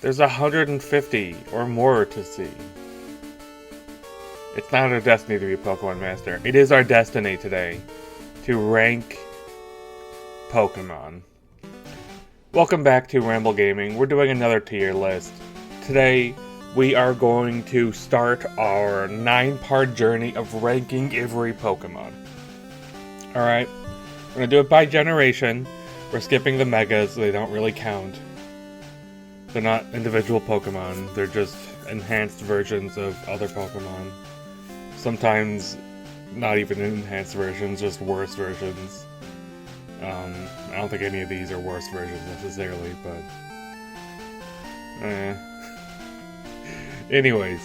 There's 150 or more to see. It's not our destiny to be a Pokemon Master. It is our destiny today to rank Pokemon. Welcome back to Ramble Gaming. We're doing another tier list. Today, we are going to start our 9-part journey of ranking every Pokemon. Alright, we're going to do it by generation. We're skipping the Megas, they don't really count. They're not individual Pokemon, they're just enhanced versions of other Pokemon. Sometimes not even enhanced versions, just worse versions. I don't think any of these are worse versions necessarily, but... Anyways,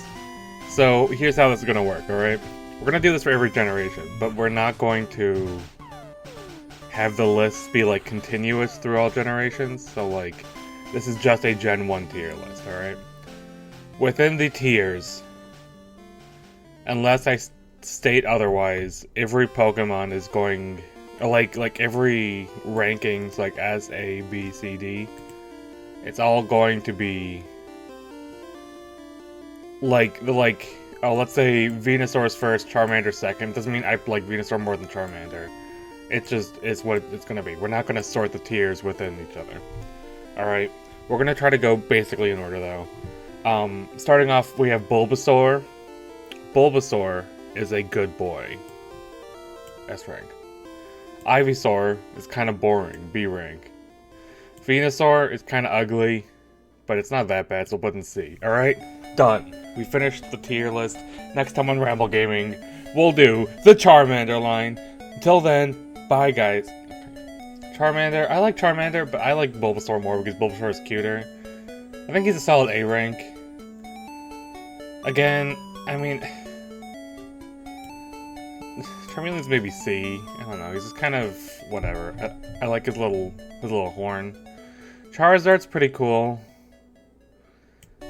so here's how this is gonna work, alright? We're gonna do this for every generation, but we're not going to have the list be, like, continuous through all generations, so, like, this is just a Gen 1 tier list, alright? Within the tiers, unless I state otherwise, every Pokemon is going... Like every rankings, like as A, B, C, D, it's all going to be like oh, let's say Venusaur's first, Charmander second. Doesn't mean I like Venusaur more than Charmander. It's what it's gonna be. We're not gonna sort the tiers within each other. Alright, we're gonna try to go basically in order though. Starting off, we have Bulbasaur. Bulbasaur is a good boy. S rank. Ivysaur is kind of boring, B rank. Venusaur is kind of ugly, but it's not that bad, so we'll put in C. Alright? Done. We finished the tier list. Next time on Ramble Gaming, we'll do the Charmander line. Until then, bye guys. Charmander, I like Charmander, but I like Bulbasaur more because Bulbasaur is cuter. I think he's a solid A rank. Again, I mean... Charmeleon's maybe C. I don't know. He's just kind of whatever. I like his little horn. Charizard's pretty cool.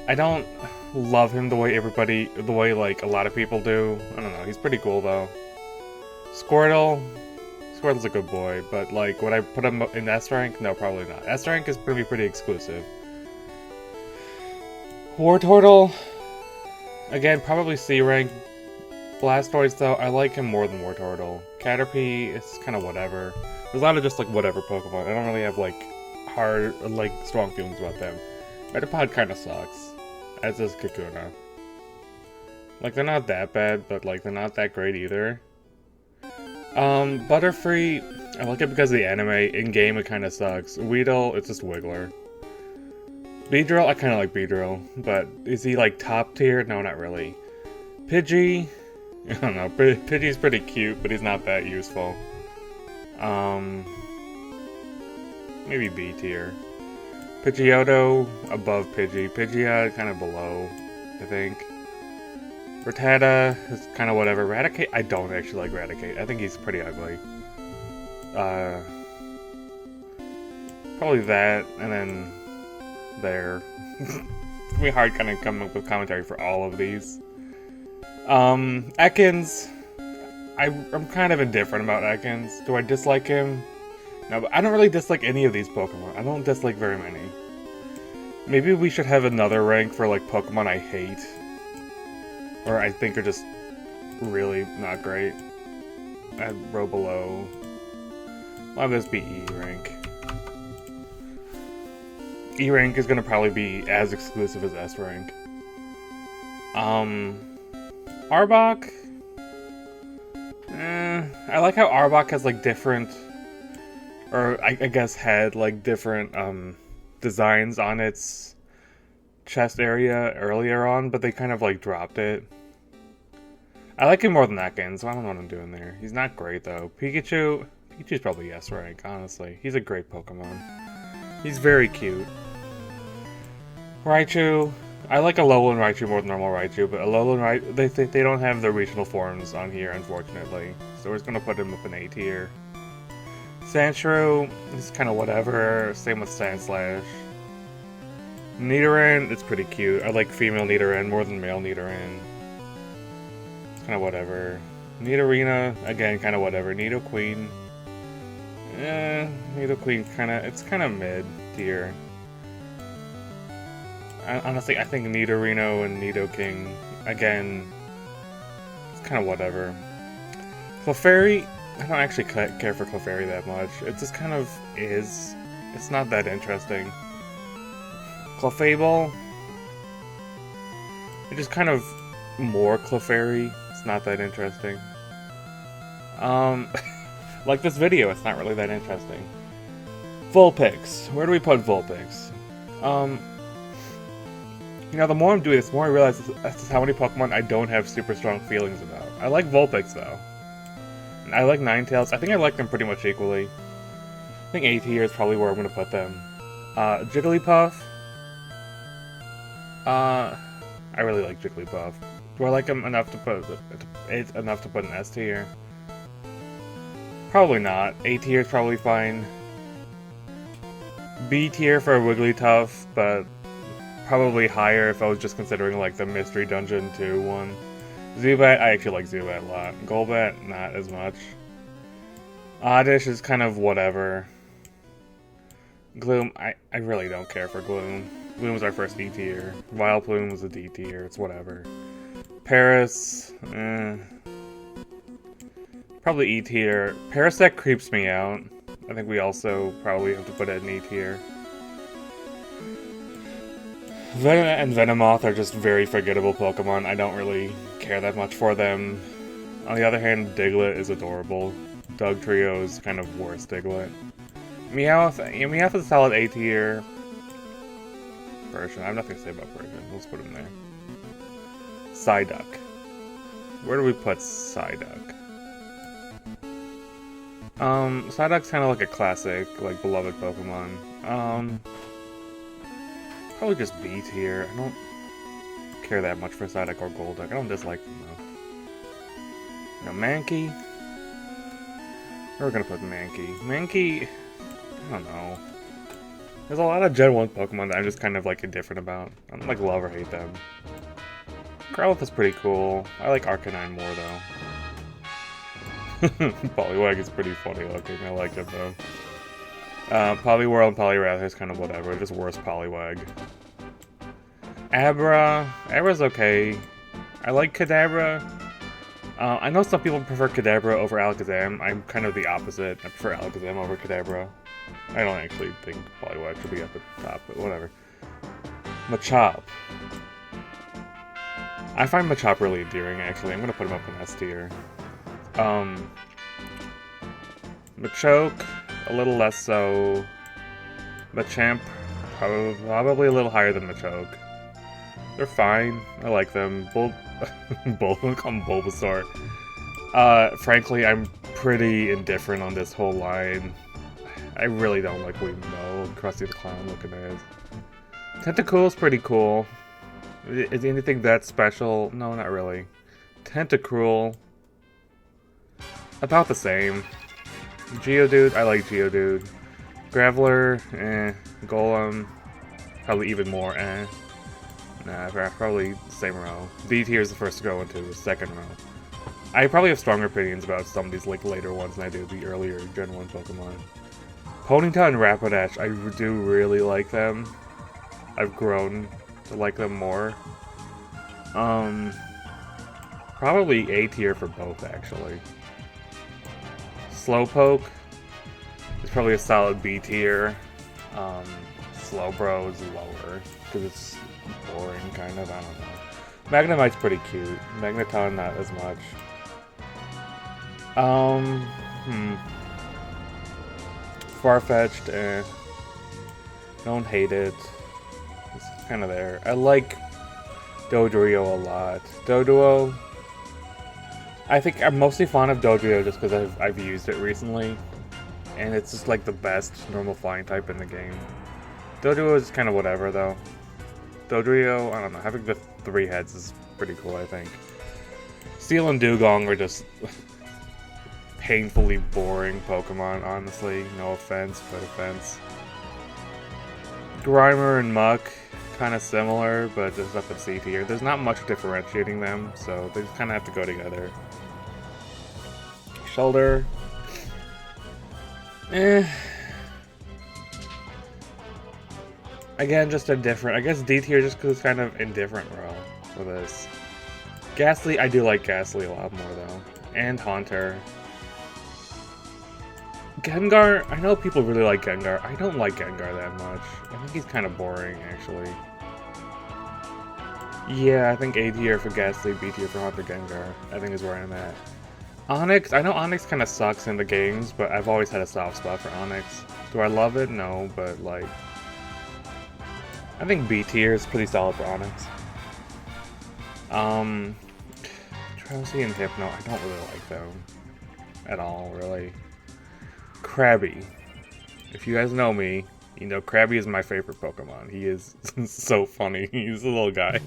I don't love him the way like a lot of people do. I don't know. He's pretty cool though. Squirtle's a good boy, but like would I put him in S rank? No, probably not. S rank is gonna be pretty exclusive. Wartortle, again, probably C rank. Blastoise, though, I like him more than Wartortle. Caterpie, it's kind of whatever. There's a lot of just, like, whatever Pokemon. I don't really have, like, strong feelings about them. Metapod kind of sucks. As does Kakuna. Like, they're not that bad, but, like, they're not that great either. Butterfree, I like it because of the anime. In-game, it kind of sucks. Weedle, it's just Wiggler. Beedrill, I kind of like Beedrill, but is he, like, top tier? No, not really. Pidgey... I don't know, Pidgey's pretty cute, but he's not that useful. Maybe B tier. Pidgeotto, above Pidgey. Pidgeot, kind of below, I think. Rattata is kind of whatever. Raticate, I don't actually like Raticate. I think he's pretty ugly. Probably that, and then there. It's gonna be hard kind of coming up with commentary for all of these. Ekans, I'm kind of indifferent about Ekans. Do I dislike him? No, but I don't really dislike any of these Pokemon. I don't dislike very many. Maybe we should have another rank for, like, Pokemon I hate. Or I think are just really not great. I'd row below. I'll have this be E rank. E rank is gonna probably be as exclusive as S rank. Arbok? I like how Arbok has, like, different... Or, I guess had, like, different, designs on its chest area earlier on, but they kind of, like, dropped it. I like him more than Ekans, so I don't know what I'm doing there. He's not great, though. Pikachu's probably S rank, honestly. He's a great Pokemon. He's very cute. Raichu... I like Alolan Raichu more than normal Raichu, but Alolan Raichu, they don't have the regional forms on here, unfortunately. So we're just gonna put him up in A tier. Sandshrew is kind of whatever, same with Sandslash. Nidoran, it's pretty cute. I like female Nidoran more than male Nidoran. It's kind of whatever. Nidorina, again, kind of whatever. Nidoqueen, Nidoqueen it's kind of mid tier. Honestly, I think Nidorino and Nidoking, again, it's kind of whatever. Clefairy, I don't actually care for Clefairy that much. It just kind of is. It's not that interesting. Clefable, it just kind of more Clefairy. It's not that interesting. Like this video, it's not really that interesting. Vulpix. Where do we put Vulpix? You know, the more I'm doing this, the more I realize that's how many Pokemon I don't have super strong feelings about. I like Vulpix, though. And I like Ninetales. I think I like them pretty much equally. I think A tier is probably where I'm going to put them. Jigglypuff. I really like Jigglypuff. Do I like him enough to put an S tier? Probably not. A tier is probably fine. B tier for Wigglytuff, but probably higher if I was just considering like the Mystery Dungeon 2 one. Zubat, I actually like Zubat a lot. Golbat, not as much. Oddish is kind of whatever. Gloom, I really don't care for Gloom. Gloom was our first E tier. Vileplume was a D tier, it's whatever. Paris, probably E tier. Parasect creeps me out. I think we also probably have to put it in E tier. Venonat and Venomoth are just very forgettable Pokemon. I don't really care that much for them. On the other hand, Diglett is adorable. Dugtrio is kind of worse Diglett. Meowth is a solid A tier. Version. I have nothing to say about version. Let's put him there. Psyduck. Where do we put Psyduck? Psyduck's kind of like a classic, like, beloved Pokemon. Probably just B tier. I don't care that much for Psyduck or Golduck. I don't dislike them, though. You know, Mankey. Where are we gonna put Mankey? Mankey, I don't know. There's a lot of Gen 1 Pokemon that I'm just kind of, like, indifferent about. I don't, like, love or hate them. Growlithe is pretty cool. I like Arcanine more, though. Poliwag is pretty funny looking. I like it, though. Poliwhirl and Poliwrath is kind of whatever. Just worse Poliwag. Abra's okay. I like Kadabra. I know some people prefer Kadabra over Alakazam. I'm kind of the opposite. I prefer Alakazam over Kadabra. I don't actually think Poliwag should be up at the top, but whatever. Machop. I find Machop really endearing, actually. I'm gonna put him up in S tier. Machoke, a little less so. Machamp, probably a little higher than Machoke. They're fine. I like them. Call them Bulbasaur. Frankly, I'm pretty indifferent on this whole line. I really don't like Weedmo, Krusty the Clown looking at. Tentacool's pretty cool. Is anything that special? No, not really. Tentacruel, about the same. Geodude, I like Geodude. Graveler, Golem, probably even more, Nah, probably same row. D tier is the first to go into the second row. I probably have stronger opinions about some of these like later ones than I do the earlier Gen 1 Pokemon. Ponyta and Rapidash, I do really like them. I've grown to like them more. Probably A tier for both, actually. Slowpoke is probably a solid B tier. Slowbro is lower, because it's boring, kind of, I don't know. Magnemite's pretty cute. Magneton, not as much. Farfetch'd, don't hate it. It's kind of there. I like Dodrio a lot. Doduo, I think I'm mostly fond of Dodrio just because I've used it recently. And it's just like the best normal flying type in the game. Doduo is kind of whatever though. Dodrio, I don't know, having the 3 heads is pretty cool, I think. Steel and Dugong are just painfully boring Pokemon, honestly. No offense, but offense. Grimer and Muck, kind of similar, but just up at C tier. There's not much differentiating them, so they just kind of have to go together. Shoulder. Again, just indifferent. I guess D tier just because it's kind of indifferent, bro, for this. Ghastly, I do like Ghastly a lot more, though. And Haunter. Gengar, I know people really like Gengar. I don't like Gengar that much. I think he's kind of boring, actually. Yeah, I think A tier for Ghastly, B tier for Haunter Gengar, I think is where I'm at. Onyx, I know Onyx kind of sucks in the games, but I've always had a soft spot for Onyx. Do I love it? No, but like... I think B tier is pretty solid for Onyx. Drowsy and Hypno, I don't really like them. At all, really. Krabby. If you guys know me, you know Krabby is my favorite Pokemon. He is so funny. He's a little guy.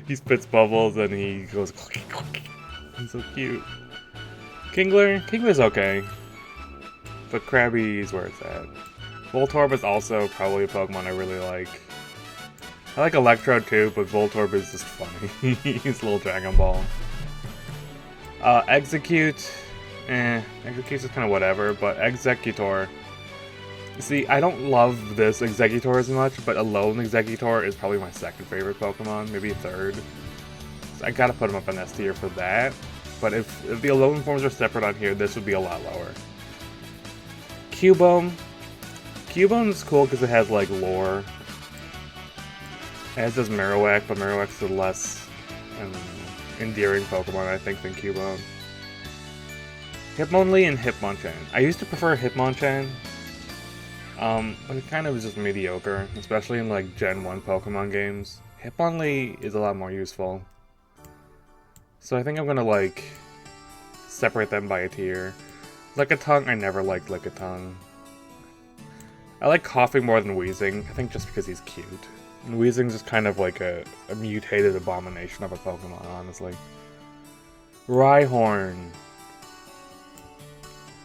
He spits bubbles and he goes... He's so cute. Kingler's okay. But Krabby is where it's at. Voltorb is also probably a Pokemon I really like. I like Electrode too, but Voltorb is just funny. He's a little Dragon Ball. Execute. Execute's kind of whatever, but Executor. See, I don't love this Executor as much, but Alone Executor is probably my second favorite Pokemon, maybe a third. So I gotta put him up in S tier for that. But if the Alone forms are separate on here, this would be a lot lower. Cubone. Cubone is cool because it has, like, lore. As does Marowak, but Marowak's a less endearing Pokemon, I think, than Cubone. Hitmonlee and Hitmonchan. I used to prefer Hitmonchan, but it kind of is just mediocre, especially in, like, Gen 1 Pokemon games. Hitmonlee is a lot more useful. So I think I'm gonna, like, separate them by a tier. Lickitung, I never liked Lickitung. I like Coughing more than Wheezing, I think just because he's cute. And Weezing's just kind of like a mutated abomination of a Pokemon, honestly. Rhyhorn.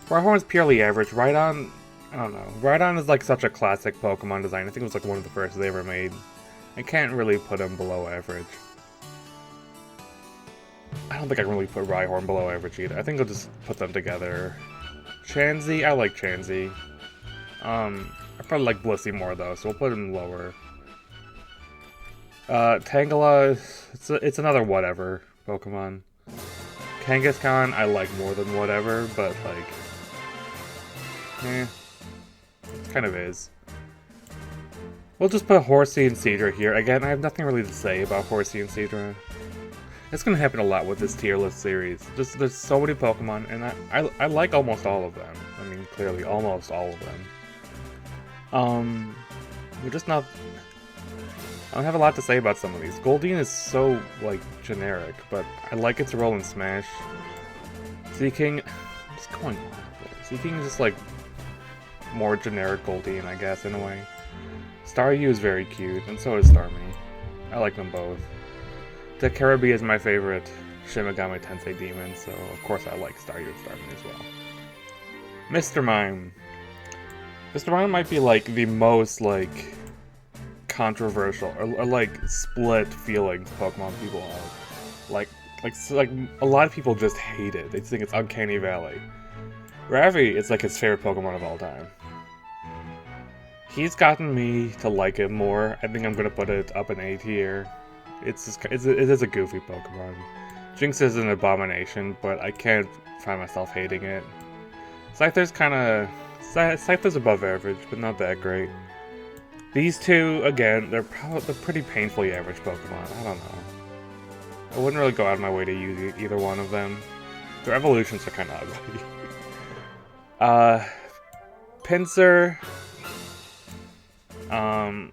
Rhyhorn's purely average. Rhydon, I don't know. Rhydon is like such a classic Pokemon design. I think it was like one of the first they ever made. I can't really put him below average. I don't think I can really put Rhyhorn below average either. I think I'll just put them together. Chansey, I like Chansey. I probably like Blissey more though, so we'll put him lower. Tangela, it's another whatever Pokemon. Kangaskhan, I like more than whatever, but like, it kind of is. We'll just put Horsey and Seadra here. Again, I have nothing really to say about Horsey and Seadra. It's gonna happen a lot with this tier list series. Just there's so many Pokemon, and I like almost all of them. I mean, clearly, almost all of them. We're just not... I don't have a lot to say about some of these. Goldeen is so, like, generic, but I like its role in Smash. Seaking... What's going on? Seaking is just, like, more generic Goldeen, I guess, in a way. Staryu is very cute, and so is Starmie. I like them both. Dekarabi is my favorite Shin Megami Tensei demon, so of course I like Staryu and Starmie as well. Mr. Mime. Mr. Mime might be, like, the most, like, controversial, or like, split feelings Pokemon people have. Like, a lot of people just hate it. They think it's Uncanny Valley. Ravi is, like, his favorite Pokemon of all time. He's gotten me to like him more. I think I'm gonna put it up in A tier. It is a goofy Pokemon. Jinx is an abomination, but I can't find myself hating it. Scyther's Scyther's above average, but not that great. These two, again, they're pretty painfully average Pokemon. I don't know. I wouldn't really go out of my way to use either one of them. Their evolutions are kind of ugly. Pinsir. I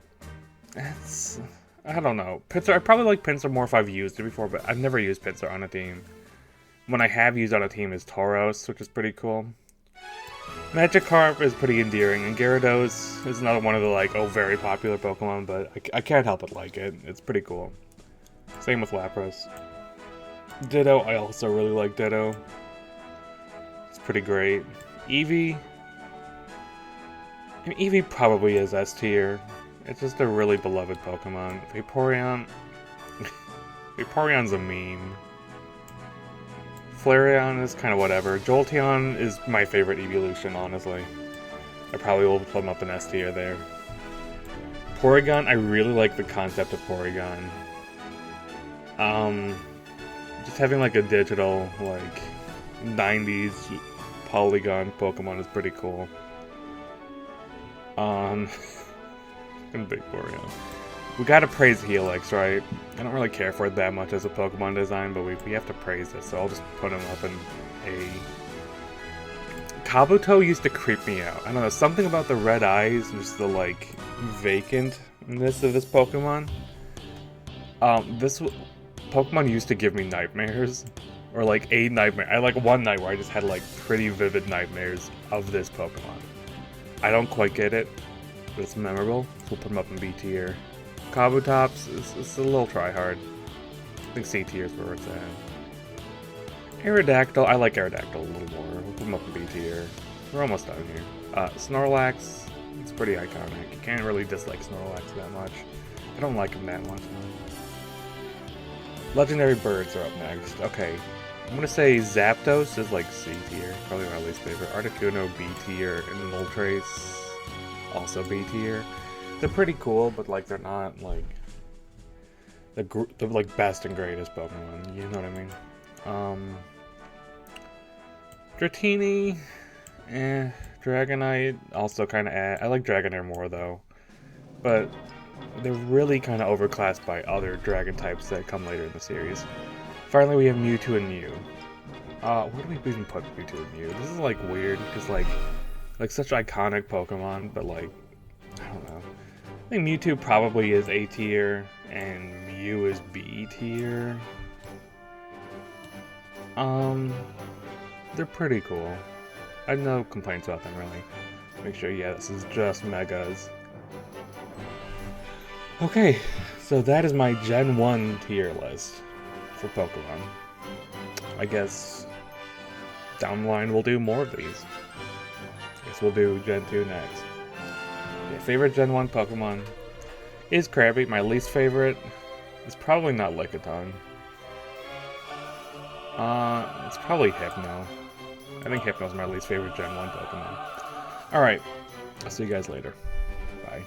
don't know. Pinsir, I probably like Pinsir more if I've used it before, but I've never used Pinsir on a team. When I have used on a team is Tauros, which is pretty cool. Magikarp is pretty endearing, and Gyarados is another one of the, like, very popular Pokemon, but I can't help but like it. It's pretty cool. Same with Lapras. Ditto, I also really like Ditto. It's pretty great. Eevee... I mean, Eevee probably is S tier. It's just a really beloved Pokemon. Vaporeon... Vaporeon's a meme. Flareon is kind of whatever. Jolteon is my favorite evolution, honestly. I probably will put him up in S tier there. Porygon, I really like the concept of Porygon. Just having like a digital, like, 90s polygon Pokemon is pretty cool. Big Porygon. We gotta praise Helix, right? I don't really care for it that much as a Pokemon design, but we have to praise it, so I'll just put him up in A. Kabuto used to creep me out. I don't know, something about the red eyes, just the, like, vacantness of this Pokemon. This Pokemon used to give me nightmares. Or, like, a nightmare. I had, like, one night where I just had, like, pretty vivid nightmares of this Pokemon. I don't quite get it, but it's memorable, so we'll put him up in B tier. Kabutops is a little try-hard. I think C tier is where it's at. Aerodactyl, I like Aerodactyl a little more. We'll put him up in B tier. We're almost done here. Snorlax, it's pretty iconic. You can't really dislike Snorlax that much. I don't like him that much. Legendary birds are up next. Okay, I'm gonna say Zapdos is like C tier, probably my least favorite. Articuno B tier, and Moltres also B tier. They're pretty cool, but like they're not like the like best and greatest Pokemon. You know what I mean? Dratini, Dragonite also kind of. I like Dragonair more though, but they're really kind of overclassed by other Dragon types that come later in the series. Finally, we have Mewtwo and Mew. Where do we even put Mewtwo and Mew? This is like weird because like such iconic Pokemon, but like I don't know. I think Mewtwo probably is A tier and Mew is B tier. They're pretty cool. I have no complaints about them really. Make sure, yeah, this is just Megas. Okay, so that is my Gen 1 tier list for Pokemon. I guess down the line we'll do more of these. I guess we'll do Gen 2 next. Yeah, favorite Gen 1 Pokemon is Krabby. My least favorite is probably not Lickitung. It's probably Hypno. I think Hypno's my least favorite Gen 1 Pokemon. Alright, I'll see you guys later. Bye.